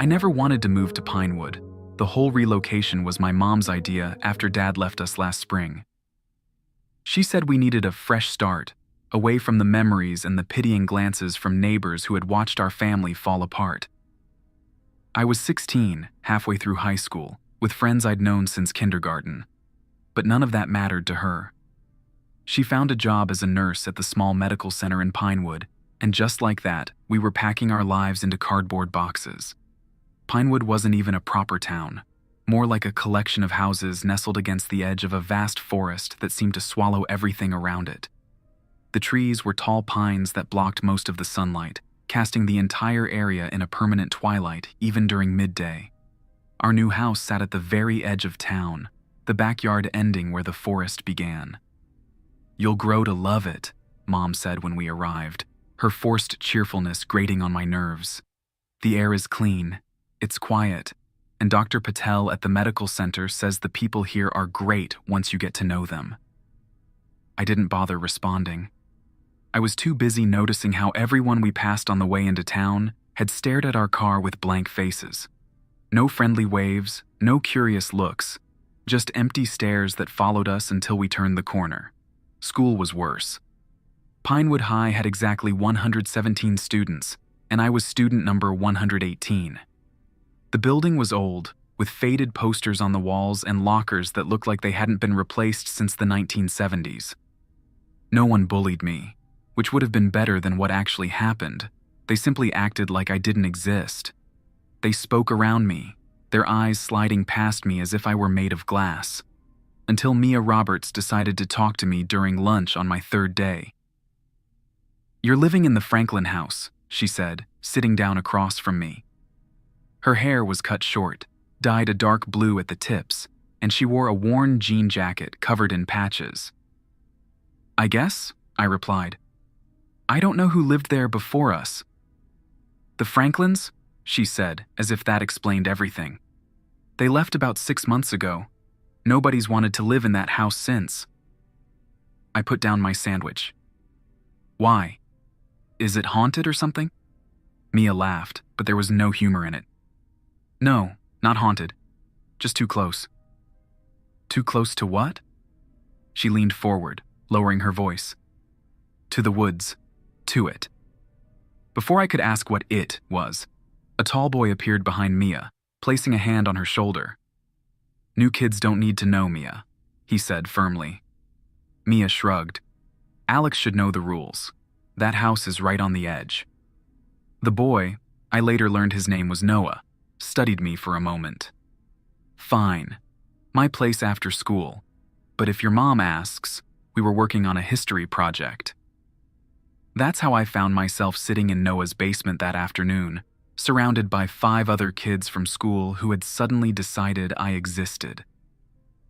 I never wanted to move to Pinewood. The whole relocation was my mom's idea after Dad left us last spring. She said we needed a fresh start, away from the memories and the pitying glances from neighbors who had watched our family fall apart. I was 16, halfway through high school, with friends I'd known since kindergarten. But none of that mattered to her. She found a job as a nurse at the small medical center in Pinewood, and just like that, we were packing our lives into cardboard boxes. Pinewood wasn't even a proper town, more like a collection of houses nestled against the edge of a vast forest that seemed to swallow everything around it. The trees were tall pines that blocked most of the sunlight, casting the entire area in a permanent twilight even during midday. Our new house sat at the very edge of town, the backyard ending where the forest began. "You'll grow to love it," Mom said when we arrived, her forced cheerfulness grating on my nerves. "The air is clean, it's quiet, and Dr. Patel at the medical center says the people here are great once you get to know them." I didn't bother responding. I was too busy noticing how everyone we passed on the way into town had stared at our car with blank faces. No friendly waves, no curious looks, just empty stares that followed us until we turned the corner. School was worse. Pinewood High had exactly 117 students, and I was student number 118. The building was old, with faded posters on the walls and lockers that looked like they hadn't been replaced since the 1970s. No one bullied me, which would have been better than what actually happened. They simply acted like I didn't exist. They spoke around me, their eyes sliding past me as if I were made of glass, until Mia Roberts decided to talk to me during lunch on my third day. "You're living in the Franklin house," she said, sitting down across from me. Her hair was cut short, dyed a dark blue at the tips, and she wore a worn jean jacket covered in patches. "I guess," I replied. "I don't know who lived there before us." "The Franklins?" she said, as if that explained everything. "They left about 6 months ago. Nobody's wanted to live in that house since." I put down my sandwich. "Why? Is it haunted or something?" Mia laughed, but there was no humor in it. "No, not haunted. Just too close." "Too close to what?" She leaned forward, lowering her voice. "To the woods. To it." Before I could ask what it was, a tall boy appeared behind Mia, placing a hand on her shoulder. "New kids don't need to know, Mia," he said firmly. Mia shrugged. "Alex should know the rules. That house is right on the edge." The boy, I later learned his name was Noah, studied me for a moment. "Fine. My place after school. But if your mom asks, we were working on a history project." That's how I found myself sitting in Noah's basement that afternoon, surrounded by 5 other kids from school who had suddenly decided I existed.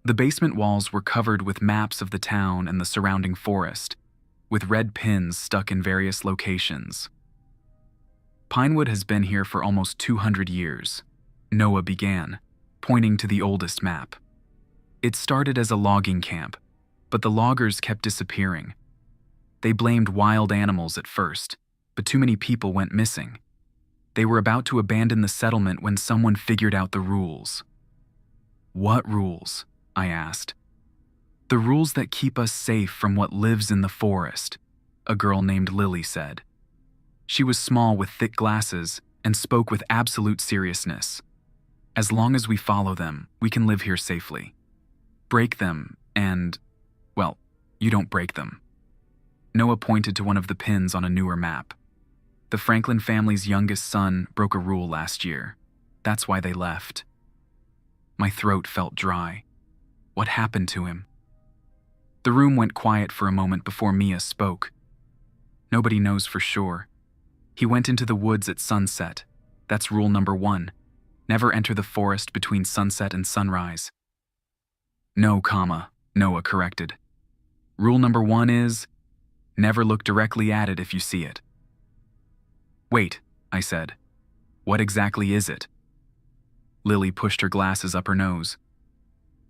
The basement walls were covered with maps of the town and the surrounding forest, with red pins stuck in various locations. "Pinewood has been here for almost 200 years, Noah began, pointing to the oldest map. "It started as a logging camp, but the loggers kept disappearing. They blamed wild animals at first, but too many people went missing. They were about to abandon the settlement when someone figured out the rules." "What rules?" I asked. "The rules that keep us safe from what lives in the forest," a girl named Lily said. She was small with thick glasses and spoke with absolute seriousness. "As long as we follow them, we can live here safely. Break them and, well, you don't break them." Noah pointed to one of the pins on a newer map. "The Franklin family's youngest son broke a rule last year. That's why they left." My throat felt dry. What happened to him? The room went quiet for a moment before Mia spoke. "Nobody knows for sure. He went into the woods at sunset. That's rule number 1. Never enter the forest between sunset and sunrise." "No, Noah corrected. Rule number 1 is, never look directly at it if you see it." "Wait," I said. "What exactly is it?" Lily pushed her glasses up her nose.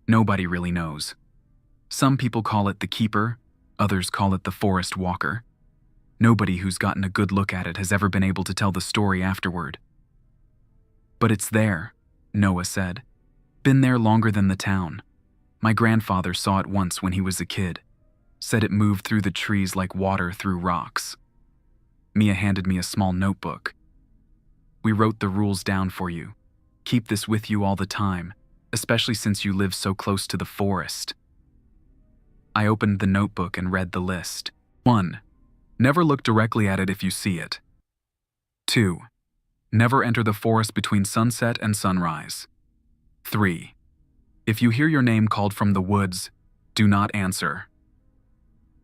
"Nobody really knows. Some people call it the Keeper, others call it the Forest Walker. Nobody who's gotten a good look at it has ever been able to tell the story afterward." But it's there, Noah said. Been there longer than the town. My grandfather saw it once when he was a kid. Said it moved through the trees like water through rocks. Mia handed me a small notebook. We wrote the rules down for you. Keep this with you all the time, especially since you live so close to the forest. I opened the notebook and read the list. 1. Never look directly at it if you see it. 2. Never enter the forest between sunset and sunrise. 3. If you hear your name called from the woods, do not answer.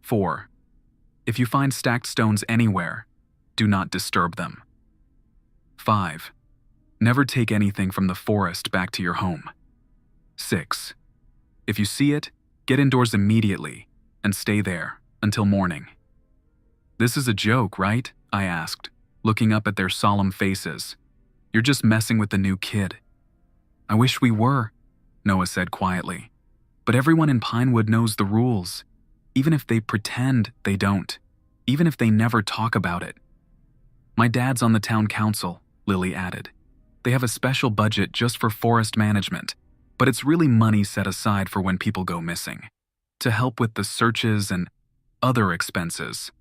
4. If you find stacked stones anywhere, do not disturb them. 5. Never take anything from the forest back to your home. 6. If you see it, get indoors immediately and stay there until morning. This is a joke, right? I asked, looking up at their solemn faces. You're just messing with the new kid. I wish we were, Noah said quietly. But everyone in Pinewood knows the rules, even if they pretend they don't, even if they never talk about it. My dad's on the town council, Lily added. They have a special budget just for forest management, but it's really money set aside for when people go missing, to help with the searches and other expenses.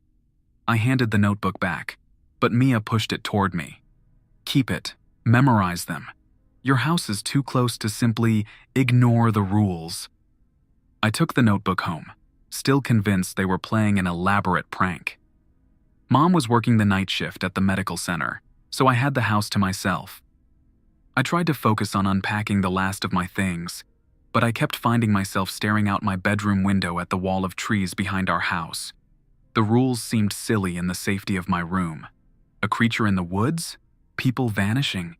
I handed the notebook back, but Mia pushed it toward me. Keep it. Memorize them. Your house is too close to simply ignore the rules. I took the notebook home, still convinced they were playing an elaborate prank. Mom was working the night shift at the medical center, so I had the house to myself. I tried to focus on unpacking the last of my things, but I kept finding myself staring out my bedroom window at the wall of trees behind our house. The rules seemed silly in the safety of my room. A creature in the woods? People vanishing?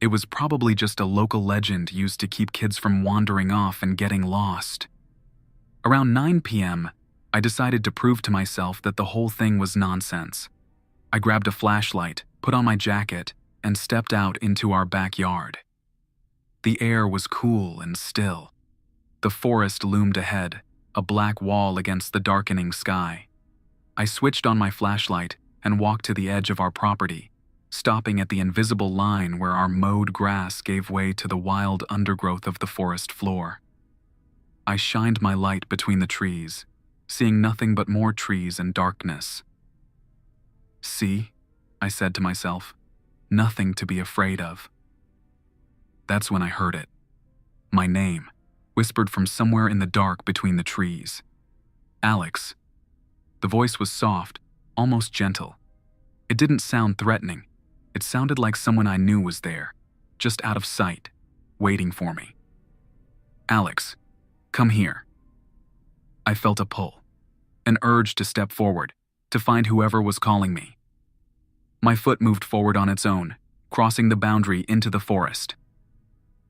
It was probably just a local legend used to keep kids from wandering off and getting lost. Around 9 p.m., I decided to prove to myself that the whole thing was nonsense. I grabbed a flashlight, put on my jacket, and stepped out into our backyard. The air was cool and still. The forest loomed ahead, a black wall against the darkening sky. I switched on my flashlight and walked to the edge of our property, stopping at the invisible line where our mowed grass gave way to the wild undergrowth of the forest floor. I shined my light between the trees, seeing nothing but more trees and darkness. See, I said to myself, nothing to be afraid of. That's when I heard it. My name, whispered from somewhere in the dark between the trees. Alex. The voice was soft, almost gentle. It didn't sound threatening. It sounded like someone I knew was there, just out of sight, waiting for me. Alex, come here. I felt a pull, an urge to step forward, to find whoever was calling me. My foot moved forward on its own, crossing the boundary into the forest.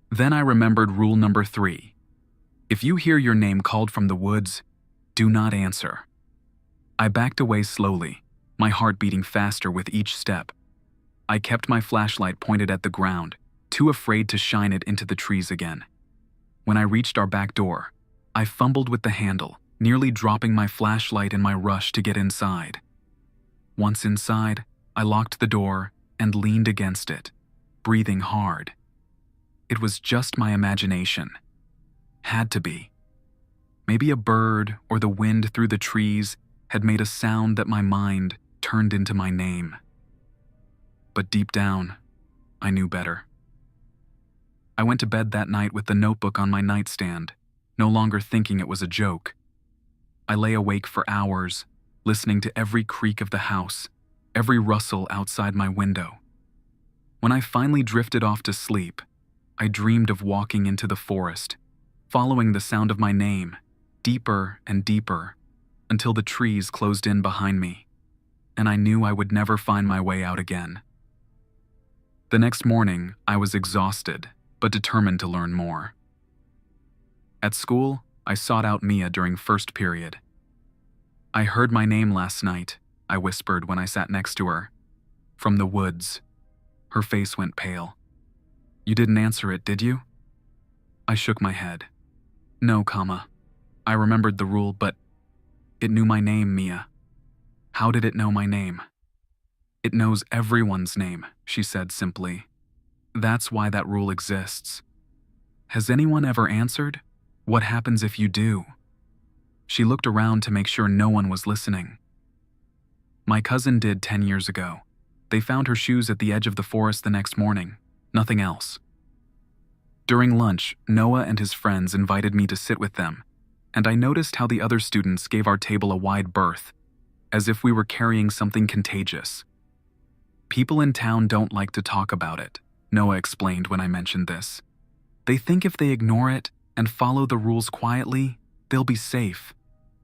Then I remembered rule number 3. If you hear your name called from the woods, do not answer. I backed away slowly, my heart beating faster with each step. I kept my flashlight pointed at the ground, too afraid to shine it into the trees again. When I reached our back door, I fumbled with the handle, nearly dropping my flashlight in my rush to get inside. Once inside, I locked the door and leaned against it, breathing hard. It was just my imagination. Had to be. Maybe a bird or the wind through the trees had made a sound that my mind turned into my name. But deep down, I knew better. I went to bed that night with the notebook on my nightstand, no longer thinking it was a joke. I lay awake for hours, listening to every creak of the house, every rustle outside my window. When I finally drifted off to sleep, I dreamed of walking into the forest, following the sound of my name, deeper and deeper, until the trees closed in behind me, and I knew I would never find my way out again. The next morning, I was exhausted, but determined to learn more. At school, I sought out Mia during first period. I heard my name last night, I whispered when I sat next to her. From the woods. Her face went pale. You didn't answer it, did you? I shook my head. No, comma. I remembered the rule, but it knew my name, Mia. How did it know my name? It knows everyone's name, she said simply. That's why that rule exists. Has anyone ever answered? What happens if you do? She looked around to make sure no one was listening. My cousin did 10 years ago. They found her shoes at the edge of the forest the next morning. Nothing else. During lunch, Noah and his friends invited me to sit with them, and I noticed how the other students gave our table a wide berth, as if we were carrying something contagious. People in town don't like to talk about it, Noah explained when I mentioned this. They think if they ignore it and follow the rules quietly, they'll be safe.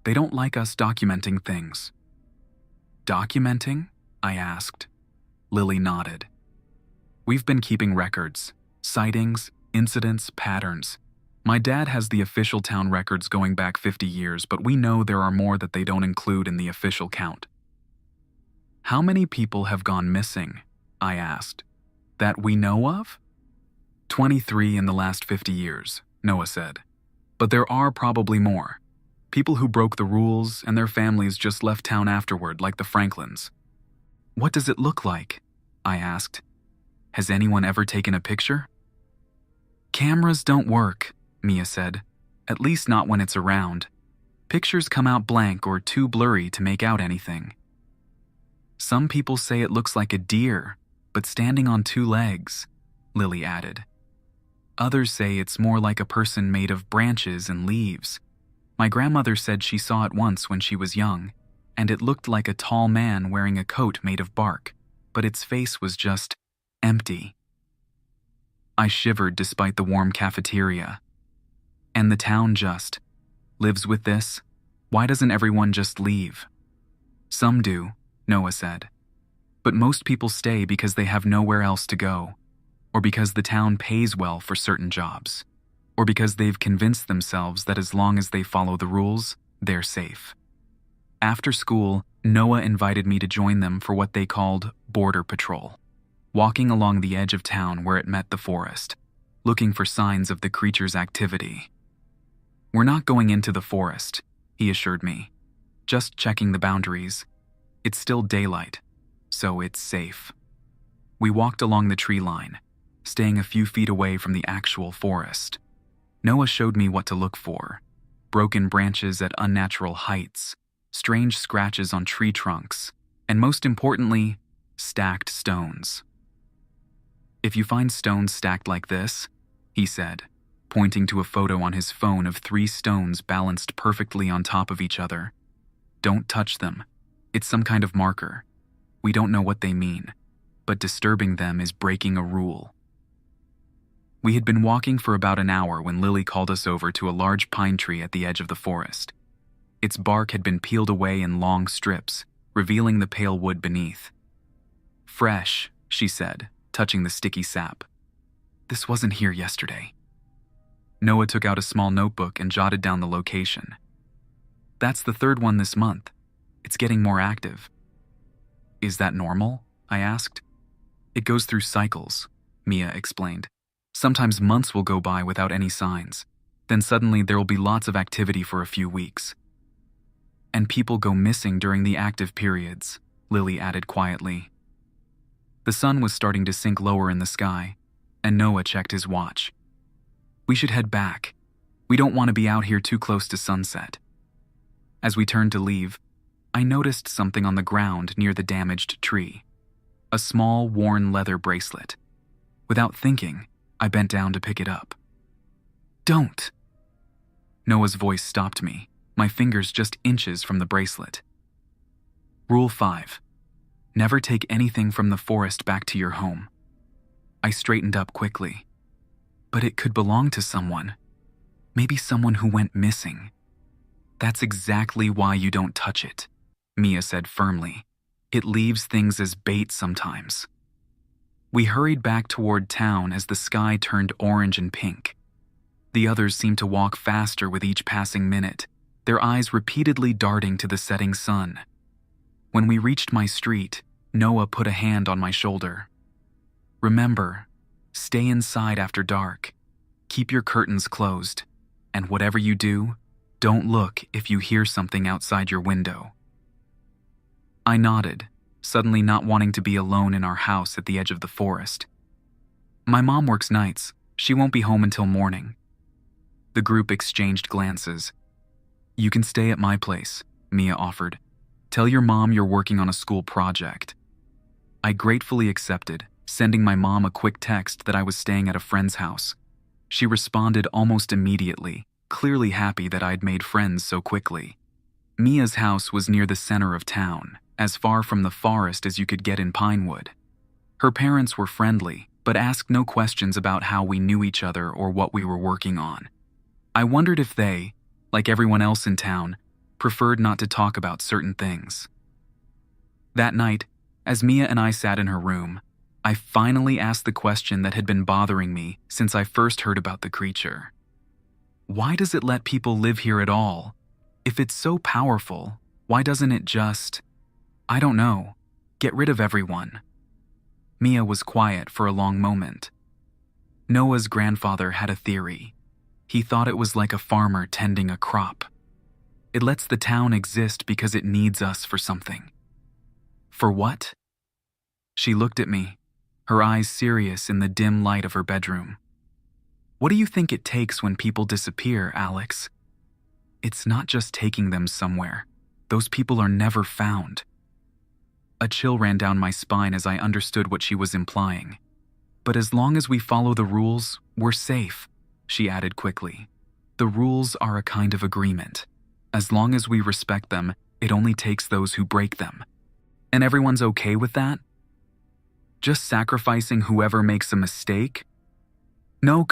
They don't like us documenting things. Documenting? I asked. Lily nodded. We've been keeping records, sightings, incidents, patterns. My dad has the official town records going back 50 years, but we know there are more that they don't include in the official count. How many people have gone missing? I asked. That we know of? 23 in the last 50 years, Noah said. But there are probably more. People who broke the rules and their families just left town afterward, like the Franklins. What does it look like? I asked. Has anyone ever taken a picture? Cameras don't work, Mia said. At least not when it's around. Pictures come out blank or too blurry to make out anything. Some people say it looks like a deer, but standing on two legs, Lily added. Others say it's more like a person made of branches and leaves. My grandmother said she saw it once when she was young, and it looked like a tall man wearing a coat made of bark, but its face was just empty. I shivered despite the warm cafeteria. And the town just lives with this? Why doesn't everyone just leave? Some do, Noah said. But most people stay because they have nowhere else to go, or because the town pays well for certain jobs, or because they've convinced themselves that as long as they follow the rules, they're safe. After school, Noah invited me to join them for what they called border patrol, walking along the edge of town where it met the forest, looking for signs of the creature's activity. We're not going into the forest, he assured me, just checking the boundaries. It's still daylight, so it's safe. We walked along the tree line, staying a few feet away from the actual forest. Noah showed me what to look for: broken branches at unnatural heights, strange scratches on tree trunks, and most importantly, stacked stones. If you find stones stacked like this, he said, pointing to a photo on his phone of 3 stones balanced perfectly on top of each other, don't touch them. It's some kind of marker. We don't know what they mean, but disturbing them is breaking a rule. We had been walking for about an hour when Lily called us over to a large pine tree at the edge of the forest. Its bark had been peeled away in long strips, revealing the pale wood beneath. Fresh, she said, touching the sticky sap. This wasn't here yesterday. Noah took out a small notebook and jotted down the location. That's the 3rd one this month. It's getting more active. Is that normal? I asked. It goes through cycles, Mia explained. Sometimes months will go by without any signs. Then suddenly there will be lots of activity for a few weeks. And people go missing during the active periods, Lily added quietly. The sun was starting to sink lower in the sky, and Noah checked his watch. We should head back. We don't want to be out here too close to sunset. As we turned to leave, I noticed something on the ground near the damaged tree. A small, worn leather bracelet. Without thinking, I bent down to pick it up. Don't! Noah's voice stopped me, my fingers just inches from the bracelet. Rule 5. Never take anything from the forest back to your home. I straightened up quickly. But it could belong to someone. Maybe someone who went missing. That's exactly why you don't touch it, Mia said firmly. It leaves things as bait sometimes. We hurried back toward town as the sky turned orange and pink. The others seemed to walk faster with each passing minute, their eyes repeatedly darting to the setting sun. When we reached my street, Noah put a hand on my shoulder. Remember, stay inside after dark. Keep your curtains closed. And whatever you do, don't look if you hear something outside your window. I nodded, suddenly not wanting to be alone in our house at the edge of the forest. My mom works nights. She won't be home until morning. The group exchanged glances. You can stay at my place, Mia offered. Tell your mom you're working on a school project. I gratefully accepted, sending my mom a quick text that I was staying at a friend's house. She responded almost immediately, clearly happy that I'd made friends so quickly. Mia's house was near the center of town, as far from the forest as you could get in Pinewood. Her parents were friendly, but asked no questions about how we knew each other or what we were working on. I wondered if they, like everyone else in town, preferred not to talk about certain things. That night, as Mia and I sat in her room, I finally asked the question that had been bothering me since I first heard about the creature. Why does it let people live here at all? If it's so powerful, why doesn't it just, I don't know, get rid of everyone? Mia was quiet for a long moment. Noah's grandfather had a theory. He thought it was like a farmer tending a crop. It lets the town exist because it needs us for something. For what? She looked at me, her eyes serious in the dim light of her bedroom. What do you think it takes when people disappear, Alex? It's not just taking them somewhere. Those people are never found. A chill ran down my spine as I understood what she was implying. But as long as we follow the rules, we're safe, she added quickly. The rules are a kind of agreement. As long as we respect them, it only takes those who break them. And everyone's okay with that? Just sacrificing whoever makes a mistake? No,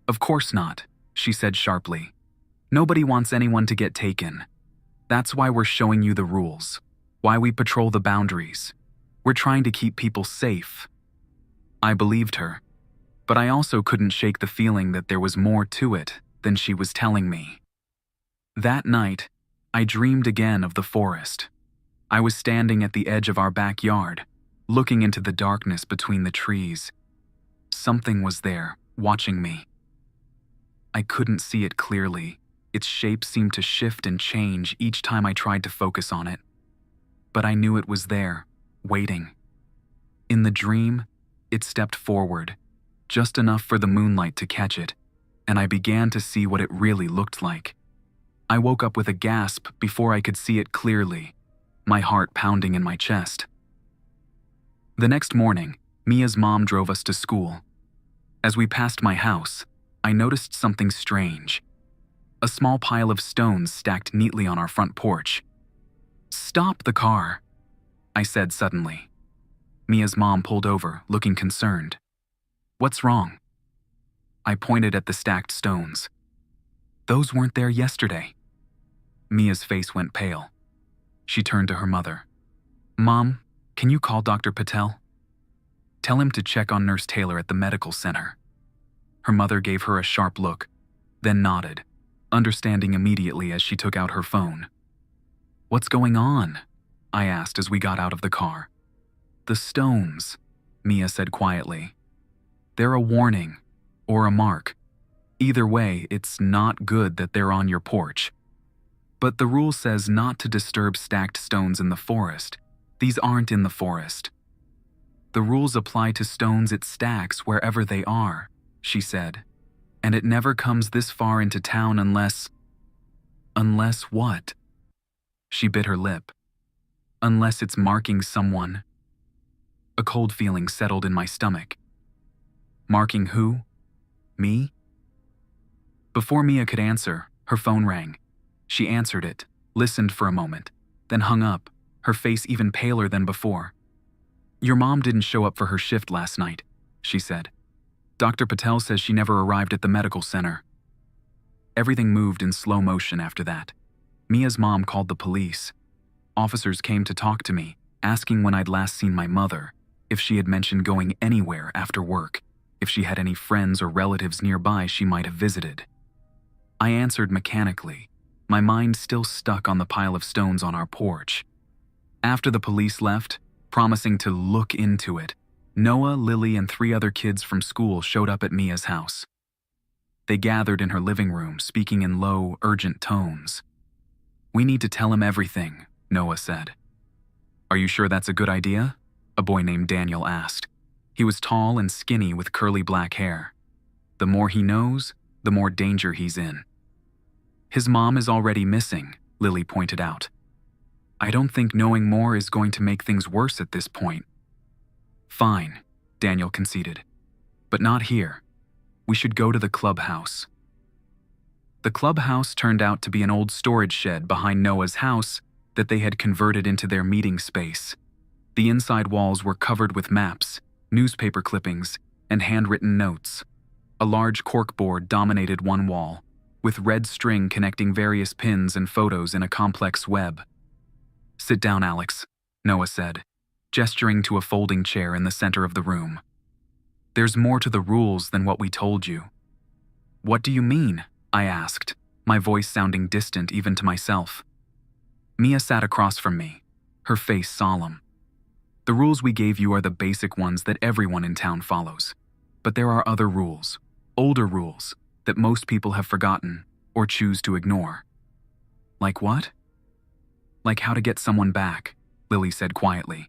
of course not, she said sharply. Nobody wants anyone to get taken. That's why we're showing you the rules, why we patrol the boundaries. We're trying to keep people safe. I believed her, but I also couldn't shake the feeling that there was more to it than she was telling me. That night, I dreamed again of the forest. I was standing at the edge of our backyard, looking into the darkness between the trees. Something was there, watching me. I couldn't see it clearly. Its shape seemed to shift and change each time I tried to focus on it. But I knew it was there, waiting. In the dream, it stepped forward, just enough for the moonlight to catch it, and I began to see what it really looked like. I woke up with a gasp before I could see it clearly, my heart pounding in my chest. The next morning, Mia's mom drove us to school. As we passed my house, I noticed something strange. A small pile of stones stacked neatly on our front porch. "Stop the car," I said suddenly. Mia's mom pulled over, looking concerned. "What's wrong?" I pointed at the stacked stones. "Those weren't there yesterday." Mia's face went pale. She turned to her mother. "Mom, can you call Dr. Patel? Tell him to check on Nurse Taylor at the medical center." Her mother gave her a sharp look, then nodded, understanding immediately as she took out her phone. "What's going on?" I asked as we got out of the car. "The stones," Mia said quietly. "They're a warning, or a mark. Either way, it's not good that they're on your porch. But the rule says not to disturb stacked stones in the forest. These aren't in the forest. The rules apply to stones it stacks wherever they are," she said. "And it never comes this far into town unless..." "Unless what?" She bit her lip. "Unless it's marking someone." A cold feeling settled in my stomach. Marking who? Me? Before Mia could answer, her phone rang. She answered it, listened for a moment, then hung up, her face even paler than before. "Your mom didn't show up for her shift last night," she said. "Dr. Patel says she never arrived at the medical center." Everything moved in slow motion after that. Mia's mom called the police. Officers came to talk to me, asking when I'd last seen my mother, if she had mentioned going anywhere after work, if she had any friends or relatives nearby she might have visited. I answered mechanically, my mind still stuck on the pile of stones on our porch. After the police left, promising to look into it, Noah, Lily, and 3 other kids from school showed up at Mia's house. They gathered in her living room, speaking in low, urgent tones. "We need to tell him everything," Noah said. "Are you sure that's a good idea?" a boy named Daniel asked. He was tall and skinny with curly black hair. The more he knows, the more danger he's in. His mom is already missing, Lily pointed out. I don't think knowing more is going to make things worse at this point. Fine, Daniel conceded. But not here. We should go to the clubhouse. The clubhouse turned out to be an old storage shed behind Noah's house that they had converted into their meeting space. The inside walls were covered with maps, newspaper clippings, and handwritten notes. A large corkboard dominated one wall, with red string connecting various pins and photos in a complex web. Sit down, Alex, Noah said, gesturing to a folding chair in the center of the room. There's more to the rules than what we told you. What do you mean? I asked, my voice sounding distant even to myself. Mia sat across from me, her face solemn. The rules we gave you are the basic ones that everyone in town follows. But there are other rules, older rules, that most people have forgotten or choose to ignore. Like what? Like how to get someone back, Lily said quietly.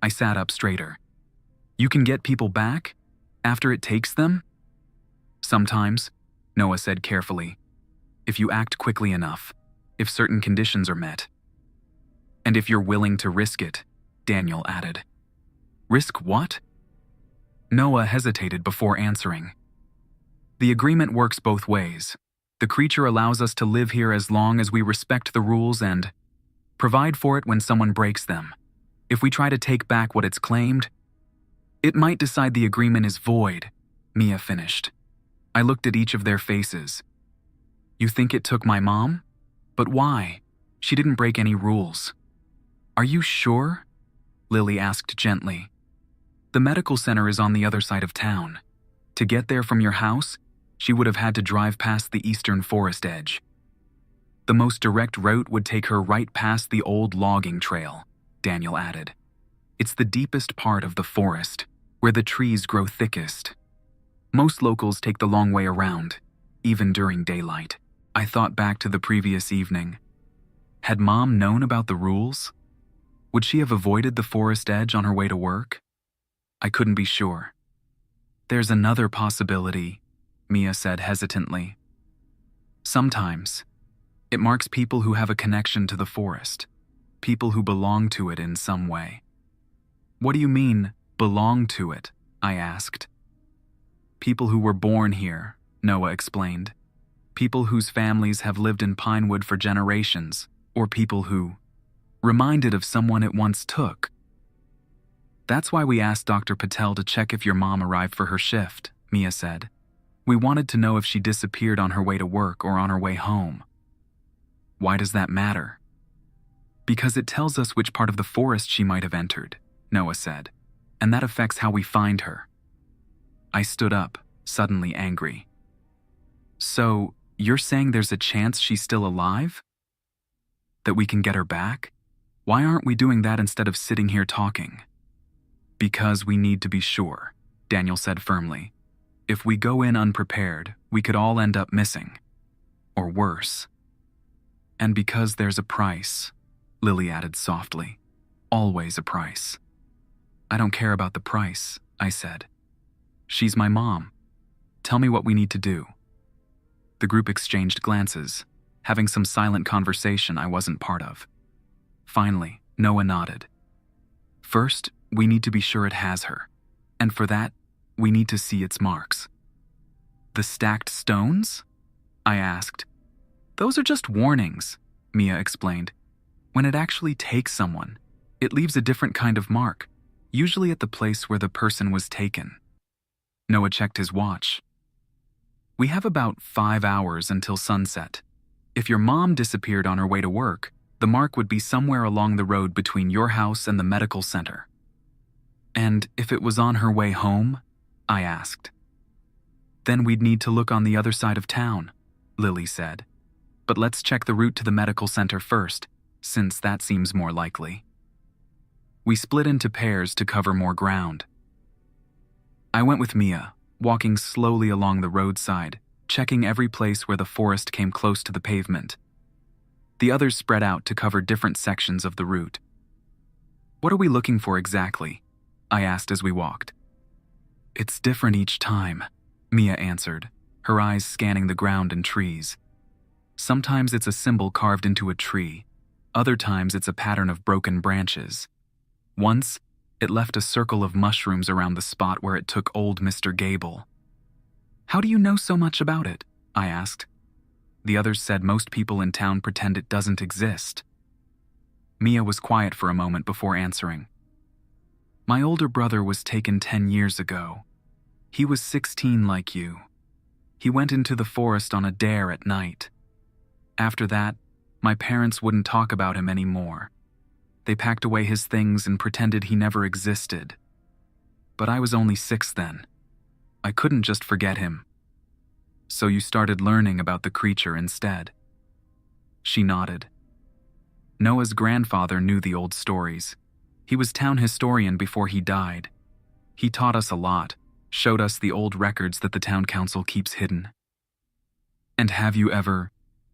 I sat up straighter. You can get people back? After it takes them? Sometimes, Noah said carefully. If you act quickly enough, if certain conditions are met. And if you're willing to risk it, Daniel added. Risk what? Noah hesitated before answering. The agreement works both ways. The creature allows us to live here as long as we respect the rules and provide for it when someone breaks them. If we try to take back what it's claimed, it might decide the agreement is void, Mia finished. I looked at each of their faces. You think it took my mom? But why? She didn't break any rules. Are you sure? Lily asked gently. The medical center is on the other side of town. To get there from your house, she would have had to drive past the eastern forest edge. The most direct route would take her right past the old logging trail, Daniel added. It's the deepest part of the forest, where the trees grow thickest. Most locals take the long way around, even during daylight. I thought back to the previous evening. Had Mom known about the rules? Would she have avoided the forest edge on her way to work? I couldn't be sure. There's another possibility, Mia said hesitantly. Sometimes, it marks people who have a connection to the forest, people who belong to it in some way. What do you mean, belong to it? I asked. People who were born here, Noah explained. People whose families have lived in Pinewood for generations, or people who, reminded of someone it once took. That's why we asked Dr. Patel to check if your mom arrived for her shift, Mia said. We wanted to know if she disappeared on her way to work or on her way home. Why does that matter? Because it tells us which part of the forest she might have entered, Noah said, and that affects how we find her. I stood up, suddenly angry. So, you're saying there's a chance she's still alive? That we can get her back? Why aren't we doing that instead of sitting here talking? Because we need to be sure, Daniel said firmly. If we go in unprepared, we could all end up missing. Or worse. And because there's a price, Lily added softly. Always a price. I don't care about the price, I said. She's my mom. Tell me what we need to do. The group exchanged glances, having some silent conversation I wasn't part of. Finally, Noah nodded. First, we need to be sure it has her. And for that, we need to see its marks. The stacked stones? I asked. Those are just warnings, Mia explained. When it actually takes someone, it leaves a different kind of mark, usually at the place where the person was taken. Noah checked his watch. We have about 5 hours until sunset. If your mom disappeared on her way to work, the mark would be somewhere along the road between your house and the medical center. And if it was on her way home? I asked. Then we'd need to look on the other side of town, Lily said. But let's check the route to the medical center first, since that seems more likely. We split into pairs to cover more ground. I went with Mia, walking slowly along the roadside, checking every place where the forest came close to the pavement. The others spread out to cover different sections of the route. What are we looking for exactly? I asked as we walked. It's different each time, Mia answered, her eyes scanning the ground and trees. Sometimes it's a symbol carved into a tree. Other times it's a pattern of broken branches. Once, it left a circle of mushrooms around the spot where it took old Mr. Gable. How do you know so much about it? I asked. The others said most people in town pretend it doesn't exist. Mia was quiet for a moment before answering. My older brother was taken 10 years ago. He was 16 like you. He went into the forest on a dare at night. After that, my parents wouldn't talk about him anymore. They packed away his things and pretended he never existed. But I was only 6 then. I couldn't just forget him. So you started learning about the creature instead. She nodded. Noah's grandfather knew the old stories. He was town historian before he died. He taught us a lot, showed us the old records that the town council keeps hidden. And have you ever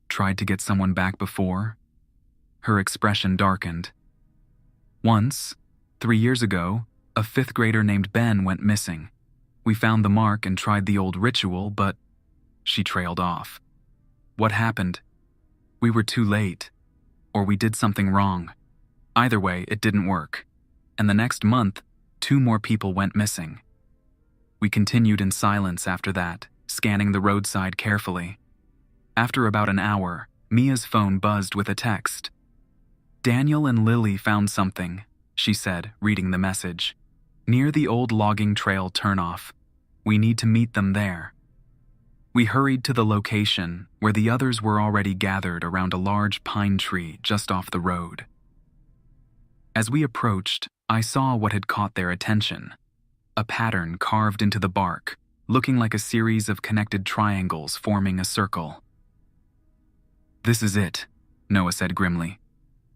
tried to get someone back before? Her expression darkened. Once, 3 years ago, a 5th grader named Ben went missing. We found the mark and tried the old ritual, but she trailed off. What happened? We were too late, or we did something wrong. Either way, it didn't work. And the next month, 2 more people went missing. We continued in silence after that, scanning the roadside carefully. After about an hour, Mia's phone buzzed with a text. Daniel and Lily found something, she said, reading the message. Near the old logging trail turnoff. We need to meet them there. We hurried to the location, where the others were already gathered around a large pine tree just off the road. As we approached, I saw what had caught their attention. A pattern carved into the bark, looking like a series of connected triangles forming a circle. This is it, Noah said grimly.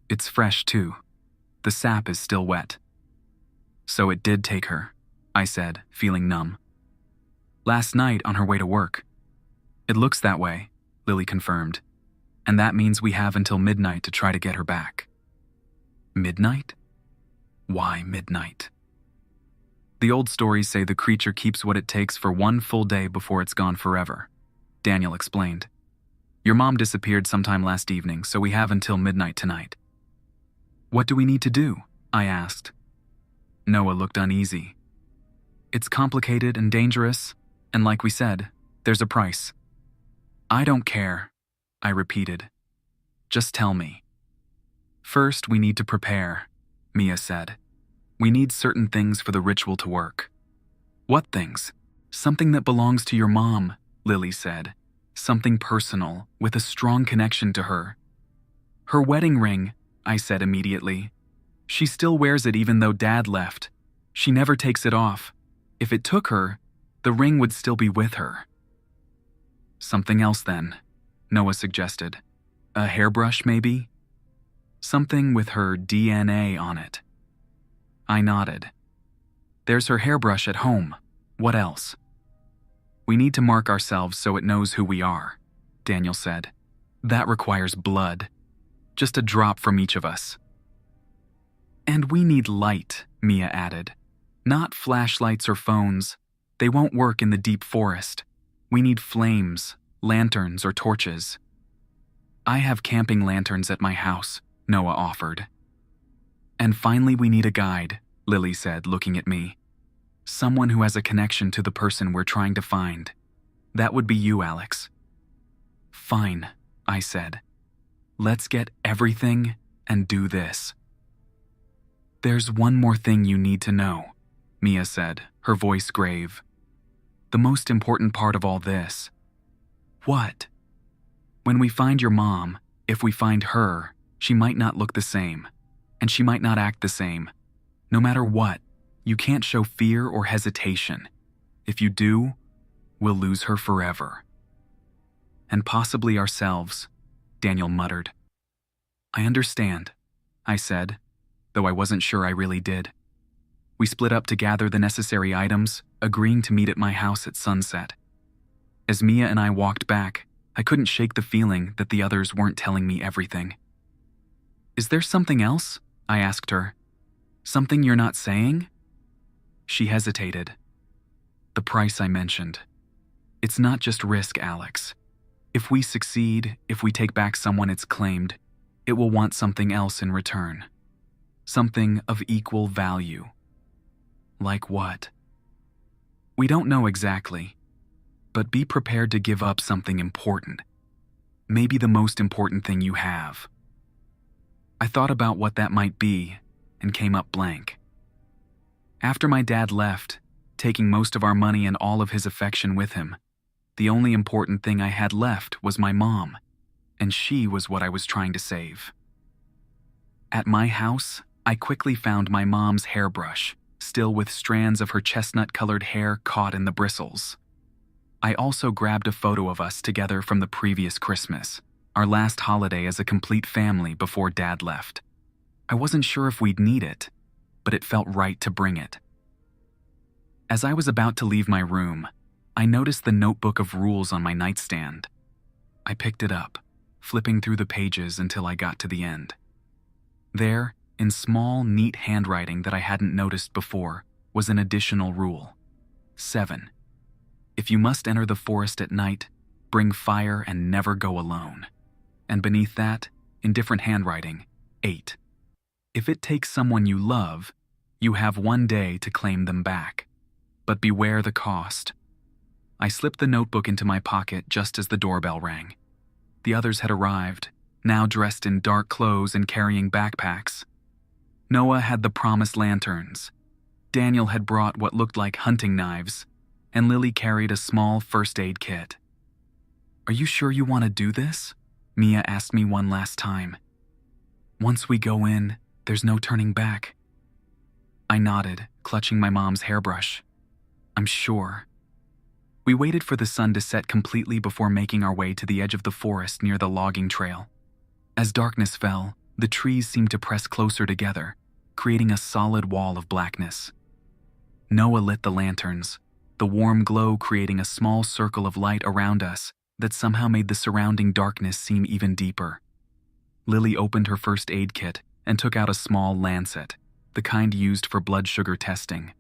It's fresh, too. The sap is still wet. So it did take her, I said, feeling numb. Last night on her way to work. It looks that way, Lily confirmed. And that means we have until midnight to try to get her back. Midnight? Why midnight? The old stories say the creature keeps what it takes for 1 full day before it's gone forever, Daniel explained. Your mom disappeared sometime last evening, so we have until midnight tonight. What do we need to do? I asked. Noah looked uneasy. It's complicated and dangerous, and like we said, there's a price. I don't care, I repeated. Just tell me. First, we need to prepare, Mia said. We need certain things for the ritual to work. What things? Something that belongs to your mom, Lily said. Something personal, with a strong connection to her. Her wedding ring, I said immediately. She still wears it even though Dad left. She never takes it off. If it took her, the ring would still be with her. Something else then, Noah suggested. A hairbrush, maybe? Something with her DNA on it. I nodded. There's her hairbrush at home. What else? We need to mark ourselves so it knows who we are, Daniel said. That requires blood. Just a drop from each of us. And we need light, Mia added. Not flashlights or phones. They won't work in the deep forest. We need flames, lanterns, or torches. I have camping lanterns at my house, Noah offered. And finally we need a guide, Lily said, looking at me. Someone who has a connection to the person we're trying to find. That would be you, Alex. Fine, I said. Let's get everything and do this. There's one more thing you need to know, Mia said, her voice grave. The most important part of all this. What? When we find your mom, if we find her, she might not look the same, and she might not act the same. No matter what, you can't show fear or hesitation. If you do, we'll lose her forever. And possibly ourselves, Daniel muttered. I understand, I said, though I wasn't sure I really did. We split up to gather the necessary items, agreeing to meet at my house at sunset. As Mia and I walked back, I couldn't shake the feeling that the others weren't telling me everything. Is there something else? I asked her. Something you're not saying? She hesitated. The price I mentioned. It's not just risk, Alex. If we succeed, if we take back someone it's claimed, it will want something else in return. Something of equal value. Like what? We don't know exactly, but be prepared to give up something important. Maybe the most important thing you have. I thought about what that might be and came up blank. After my dad left, taking most of our money and all of his affection with him, the only important thing I had left was my mom, and she was what I was trying to save. At my house, I quickly found my mom's hairbrush, still with strands of her chestnut-colored hair caught in the bristles. I also grabbed a photo of us together from the previous Christmas, our last holiday as a complete family before Dad left. I wasn't sure if we'd need it, but it felt right to bring it. As I was about to leave my room, I noticed the notebook of rules on my nightstand. I picked it up, flipping through the pages until I got to the end. There, in small, neat handwriting that I hadn't noticed before, was an additional rule. 7. If you must enter the forest at night, bring fire and never go alone. And beneath that, in different handwriting, 8. If it takes someone you love, you have one day to claim them back. But beware the cost. I slipped the notebook into my pocket just as the doorbell rang. The others had arrived, now dressed in dark clothes and carrying backpacks. Noah had the promised lanterns. Daniel had brought what looked like hunting knives, and Lily carried a small first aid kit. "Are you sure you want to do this?" Mia asked me one last time. "Once we go in, there's no turning back." I nodded, clutching my mom's hairbrush. "I'm sure." We waited for the sun to set completely before making our way to the edge of the forest near the logging trail. As darkness fell, the trees seemed to press closer together, creating a solid wall of blackness. Noah lit the lanterns, the warm glow creating a small circle of light around us that somehow made the surrounding darkness seem even deeper. Lily opened her first aid kit and took out a small lancet, the kind used for blood sugar testing.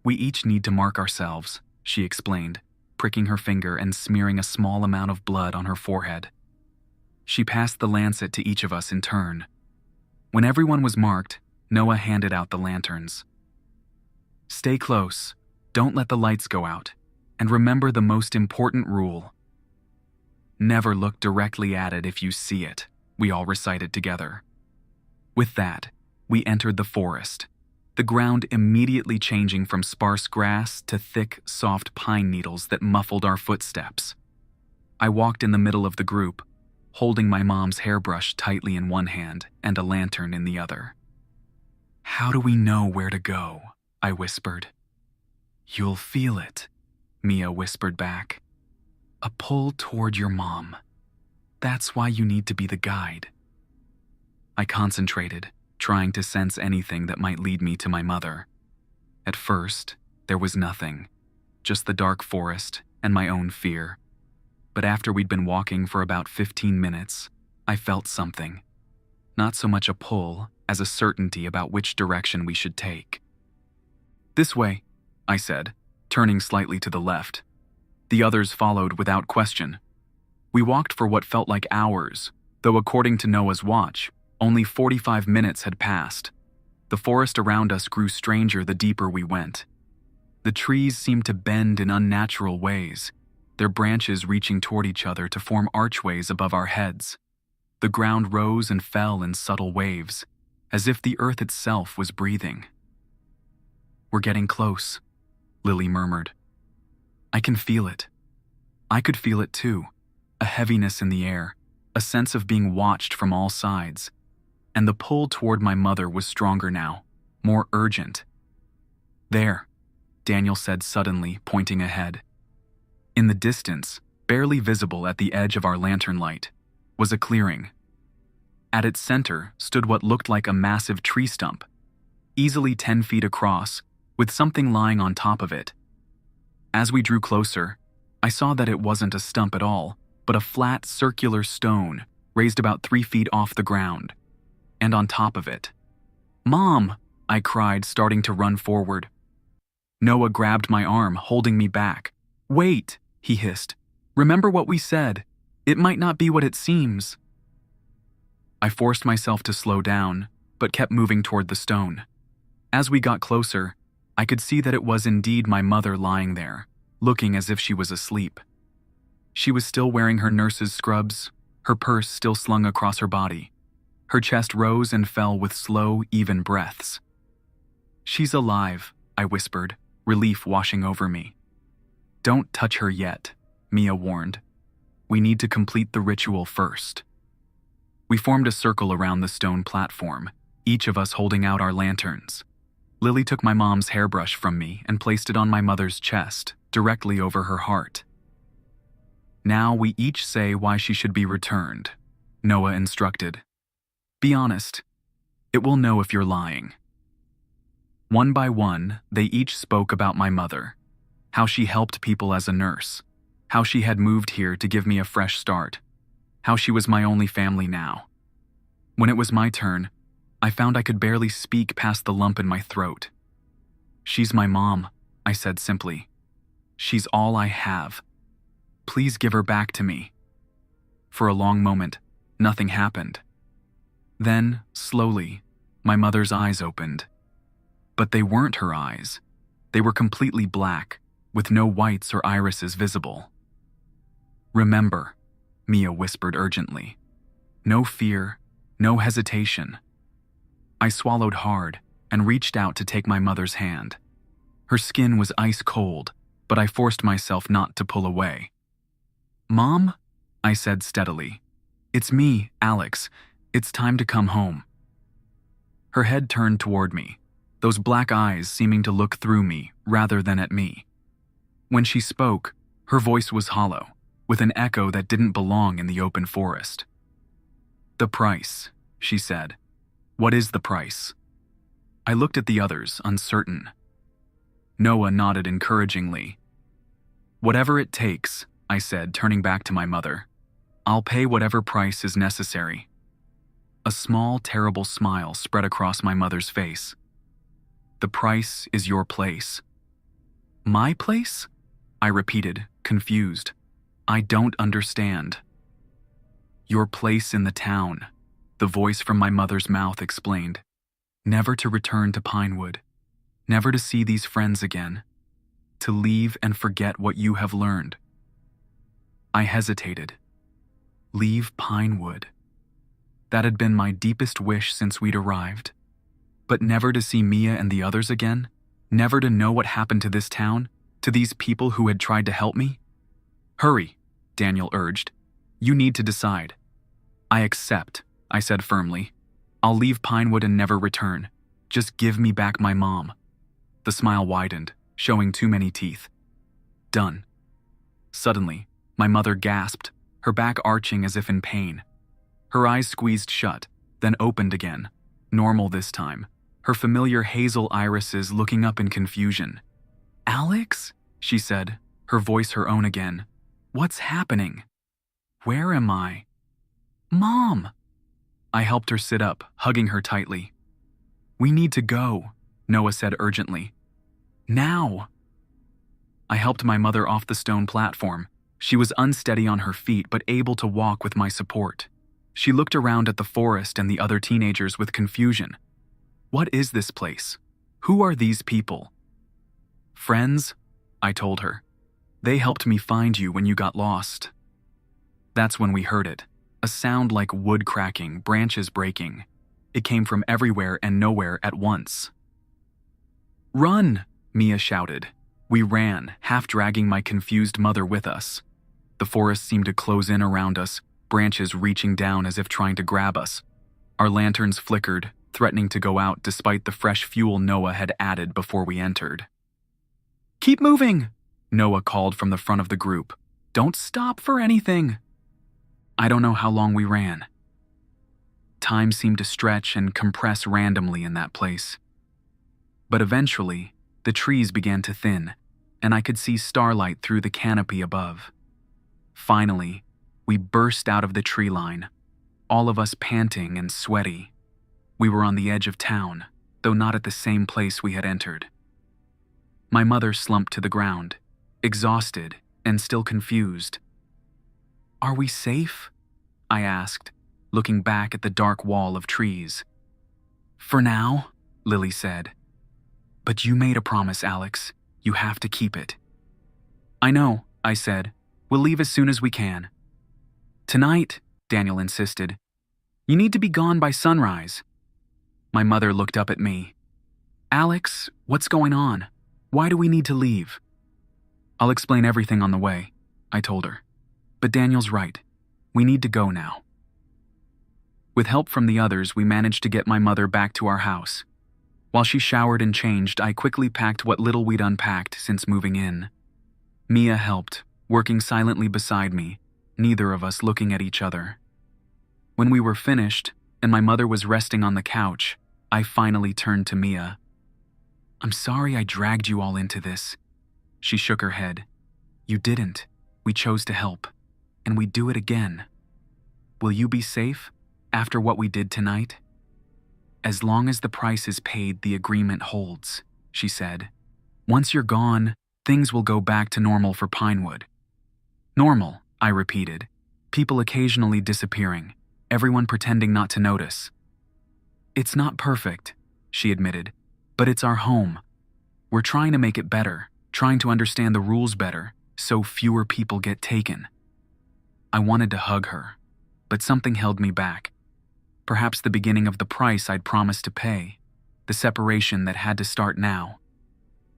"We each need to mark ourselves," she explained, pricking her finger and smearing a small amount of blood on her forehead. She passed the lancet to each of us in turn. When everyone was marked, Noah handed out the lanterns. "Stay close, don't let the lights go out, and remember the most important rule. Never look directly at it if you see it," we all recited together. With that, we entered the forest, the ground immediately changing from sparse grass to thick, soft pine needles that muffled our footsteps. I walked in the middle of the group, holding my mom's hairbrush tightly in one hand and a lantern in the other. "How do we know where to go?" I whispered. "You'll feel it," Mia whispered back. "A pull toward your mom. That's why you need to be the guide." I concentrated, trying to sense anything that might lead me to my mother. At first, there was nothing, just the dark forest and my own fear. But after we'd been walking for about 15 minutes, I felt something. Not so much a pull as a certainty about which direction we should take. "This way," I said, turning slightly to the left. The others followed without question. We walked for what felt like hours, though according to Noah's watch, only 45 minutes had passed. The forest around us grew stranger the deeper we went. The trees seemed to bend in unnatural ways, their branches reaching toward each other to form archways above our heads. The ground rose and fell in subtle waves, as if the earth itself was breathing. "We're getting close," Lily murmured. "I can feel it." I could feel it too, a heaviness in the air, a sense of being watched from all sides. And the pull toward my mother was stronger now, more urgent. "There," Daniel said suddenly, pointing ahead. In the distance, barely visible at the edge of our lantern light, was a clearing. At its center stood what looked like a massive tree stump, easily 10 feet across, with something lying on top of it. As we drew closer, I saw that it wasn't a stump at all, but a flat, circular stone raised about 3 feet off the ground. And on top of it. "Mom!" I cried, starting to run forward. Noah grabbed my arm, holding me back. "Wait," he hissed. "Remember what we said. It might not be what it seems." I forced myself to slow down, but kept moving toward the stone. As we got closer, I could see that it was indeed my mother lying there, looking as if she was asleep. She was still wearing her nurse's scrubs, her purse still slung across her body. Her chest rose and fell with slow, even breaths. "She's alive," I whispered, relief washing over me. "Don't touch her yet," Mia warned. "We need to complete the ritual first." We formed a circle around the stone platform, each of us holding out our lanterns. Lily took my mom's hairbrush from me and placed it on my mother's chest, directly over her heart. "Now we each say why she should be returned," Noah instructed. "Be honest. It will know if you're lying." One by one, they each spoke about my mother, how she helped people as a nurse, how she had moved here to give me a fresh start, how she was my only family now. When it was my turn, I found I could barely speak past the lump in my throat. "She's my mom," I said simply. "She's all I have. Please give her back to me." For a long moment, nothing happened. Then, slowly, my mother's eyes opened. But they weren't her eyes. They were completely black, with no whites or irises visible. "Remember," Mia whispered urgently. "No fear, no hesitation." I swallowed hard and reached out to take my mother's hand. Her skin was ice cold, but I forced myself not to pull away. "Mom," I said steadily. "It's me, Alex. It's time to come home." Her head turned toward me, those black eyes seeming to look through me rather than at me. When she spoke, her voice was hollow, with an echo that didn't belong in the open forest. "The price," she said. "What is the price?" I looked at the others, uncertain. Noah nodded encouragingly. "Whatever it takes," I said, turning back to my mother. "I'll pay whatever price is necessary." A small, terrible smile spread across my mother's face. "The price is your place." "My place?" I repeated, confused. "I don't understand." "Your place in the town," the voice from my mother's mouth explained. "Never to return to Pinewood. Never to see these friends again. To leave and forget what you have learned." I hesitated. Leave Pinewood. That had been my deepest wish since we'd arrived. But never to see Mia and the others again? Never to know what happened to this town? To these people who had tried to help me? "Hurry," Daniel urged. "You need to decide." "I accept," I said firmly. "I'll leave Pinewood and never return. Just give me back my mom." The smile widened, showing too many teeth. "Done." Suddenly, my mother gasped, her back arching as if in pain. Her eyes squeezed shut, then opened again, normal this time, her familiar hazel irises looking up in confusion. "Alex?" she said, her voice her own again. "What's happening? Where am I?" "Mom!" I helped her sit up, hugging her tightly. "We need to go," Noah said urgently. "Now!" I helped my mother off the stone platform. She was unsteady on her feet but able to walk with my support. She looked around at the forest and the other teenagers with confusion. "What is this place? Who are these people?" "Friends," I told her. "They helped me find you when you got lost." That's when we heard it, a sound like wood cracking, branches breaking. It came from everywhere and nowhere at once. "Run!" Mia shouted. We ran, half dragging my confused mother with us. The forest seemed to close in around us, branches reaching down as if trying to grab us. Our lanterns flickered, threatening to go out despite the fresh fuel Noah had added before we entered. "Keep moving!" Noah called from the front of the group. "Don't stop for anything!" I don't know how long we ran. Time seemed to stretch and compress randomly in that place. But eventually, the trees began to thin, and I could see starlight through the canopy above. Finally, we burst out of the tree line, all of us panting and sweaty. We were on the edge of town, though not at the same place we had entered. My mother slumped to the ground, exhausted and still confused. "Are we safe?" I asked, looking back at the dark wall of trees. "For now," Lily said. "But you made a promise, Alex. You have to keep it." "I know," I said. "We'll leave as soon as we can." "Tonight," Daniel insisted. "You need to be gone by sunrise." My mother looked up at me. "Alex, what's going on? Why do we need to leave?" "I'll explain everything on the way," I told her. "But Daniel's right. We need to go now." With help from the others, we managed to get my mother back to our house. While she showered and changed, I quickly packed what little we'd unpacked since moving in. Mia helped, working silently beside me, neither of us looking at each other. When we were finished, and my mother was resting on the couch, I finally turned to Mia. "I'm sorry I dragged you all into this." She shook her head. "You didn't. We chose to help. And we'd do it again. Will you be safe after what we did tonight?" "As long as the price is paid, the agreement holds," she said. "Once you're gone, things will go back to normal for Pinewood." "Normal," I repeated. "People occasionally disappearing, everyone pretending not to notice." "It's not perfect," she admitted, "but it's our home. We're trying to make it better, trying to understand the rules better, so fewer people get taken." I wanted to hug her, but something held me back. Perhaps the beginning of the price I'd promised to pay, the separation that had to start now.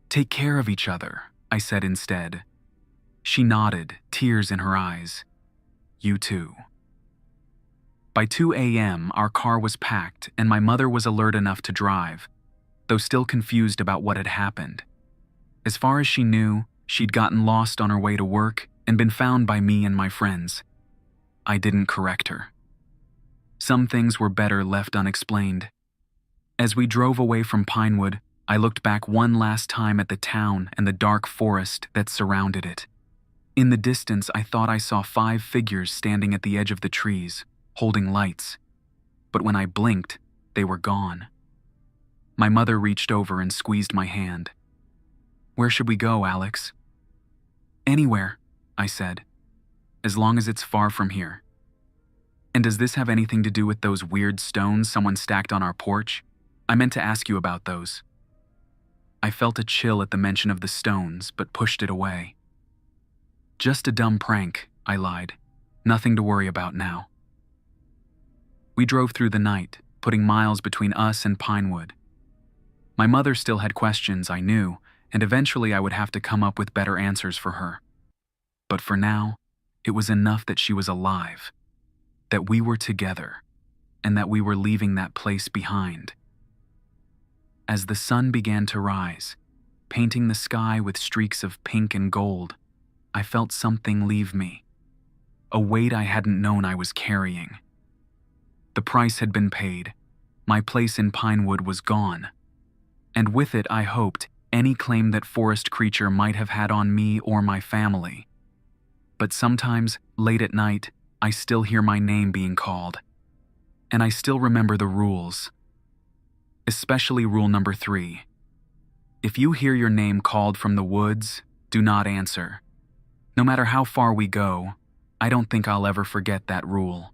"Take care of each other," I said instead. She nodded, tears in her eyes. "You too." By 2 a.m., our car was packed and my mother was alert enough to drive, though still confused about what had happened. As far as she knew, she'd gotten lost on her way to work and been found by me and my friends. I didn't correct her. Some things were better left unexplained. As we drove away from Pinewood, I looked back one last time at the town and the dark forest that surrounded it. In the distance, I thought I saw 5 figures standing at the edge of the trees, holding lights. But when I blinked, they were gone. My mother reached over and squeezed my hand. "Where should we go, Alex?" "Anywhere," I said, "as long as it's far from here." "And does this have anything to do with those weird stones someone stacked on our porch? I meant to ask you about those." I felt a chill at the mention of the stones, but pushed it away. "Just a dumb prank," I lied. "Nothing to worry about now." We drove through the night, putting miles between us and Pinewood. My mother still had questions, I knew, and eventually I would have to come up with better answers for her. But for now, it was enough that she was alive, that we were together, and that we were leaving that place behind. As the sun began to rise, painting the sky with streaks of pink and gold, I felt something leave me, a weight I hadn't known I was carrying. The price had been paid. My place in Pinewood was gone. And with it, I hoped, any claim that forest creature might have had on me or my family. But sometimes, late at night, I still hear my name being called. And I still remember the rules. Especially rule number 3. If you hear your name called from the woods, do not answer. No matter how far we go, I don't think I'll ever forget that rule.